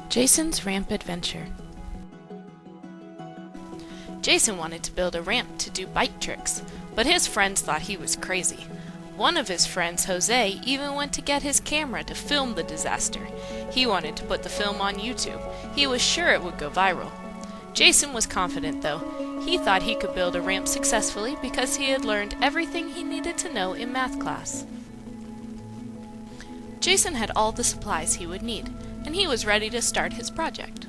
Jason's Ramp Adventure. Jason wanted to build a ramp to do bike tricks, but his friends thought he was crazy. One of his friends, Jose, even went to get his camera to film the disaster. He wanted to put the film on YouTube. He was sure it would go viral. Jason was confident, though. He thought he could build a ramp successfully because he had learned everything he needed to know in math class. Jason had all the supplies he would need, and he was ready to start his project.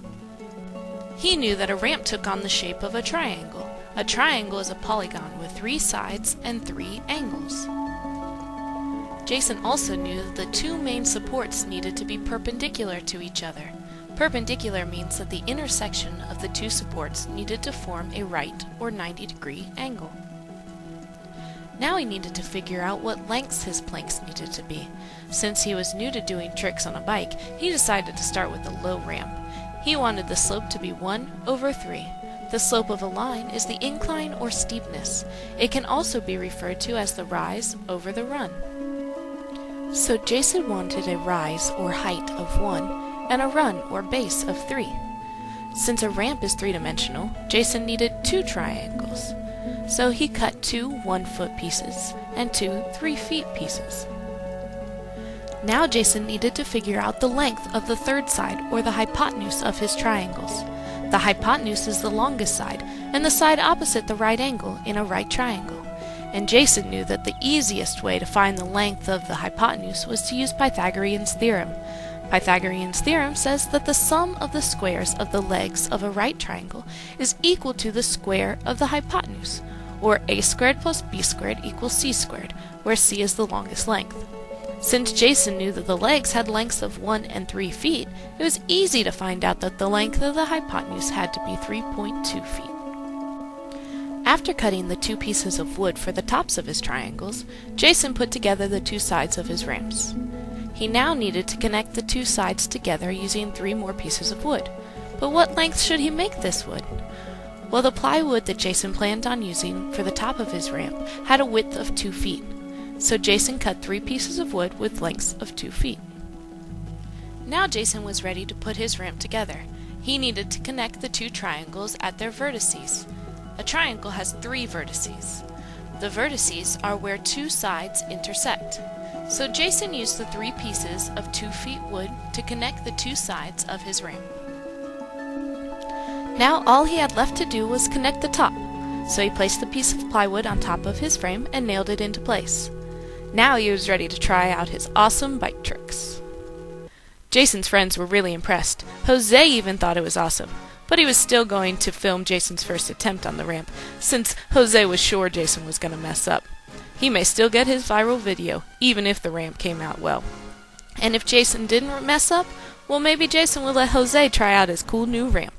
He knew that a ramp took on the shape of a triangle. A triangle is a polygon with 3 sides and 3 angles. Jason also knew that the 2 main supports needed to be perpendicular to each other. Perpendicular means that the intersection of the 2 supports needed to form a right or 90-degree angle. Now he needed to figure out what lengths his planks needed to be. Since he was new to doing tricks on a bike, he decided to start with a low ramp. He wanted the slope to be 1/3. The slope of a line is the incline or steepness. It can also be referred to as the rise over the run. So Jason wanted a rise or height of 1 and a run or base of 3. Since a ramp is 3-dimensional, Jason needed 2 triangles. So he cut 2 1-foot pieces and 2 3-feet pieces. Now Jason needed to figure out the length of the 3rd side, or the hypotenuse of his triangles. The hypotenuse is the longest side, and the side opposite the right angle in a right triangle. And Jason knew that the easiest way to find the length of the hypotenuse was to use Pythagorean's theorem. Pythagorean's theorem says that the sum of the squares of the legs of a right triangle is equal to the square of the hypotenuse, or a squared plus b squared equals c squared, where c is the longest length. Since Jason knew that the legs had lengths of 1 and 3 feet, it was easy to find out that the length of the hypotenuse had to be 3.2 feet. After cutting the 2 pieces of wood for the tops of his triangles, Jason put together the 2 sides of his ramps. He now needed to connect the 2 sides together using 3 more pieces of wood. But what length should he make this wood? Well, the plywood that Jason planned on using for the top of his ramp had a width of 2 feet. So Jason cut 3 pieces of wood with lengths of 2 feet. Now Jason was ready to put his ramp together. He needed to connect the 2 triangles at their vertices. A triangle has 3 vertices. The vertices are where 2 sides intersect. So Jason used the 3 pieces of 2 feet wood to connect the 2 sides of his ramp. Now all he had left to do was connect the top. So he placed the piece of plywood on top of his frame and nailed it into place. Now he was ready to try out his awesome bike tricks. Jason's friends were really impressed. Jose even thought it was awesome, but he was still going to film Jason's first attempt on the ramp, since Jose was sure Jason was going to mess up. He may still get his viral video, even if the ramp came out well. And if Jason didn't mess up, well, maybe Jason will let Jose try out his cool new ramp.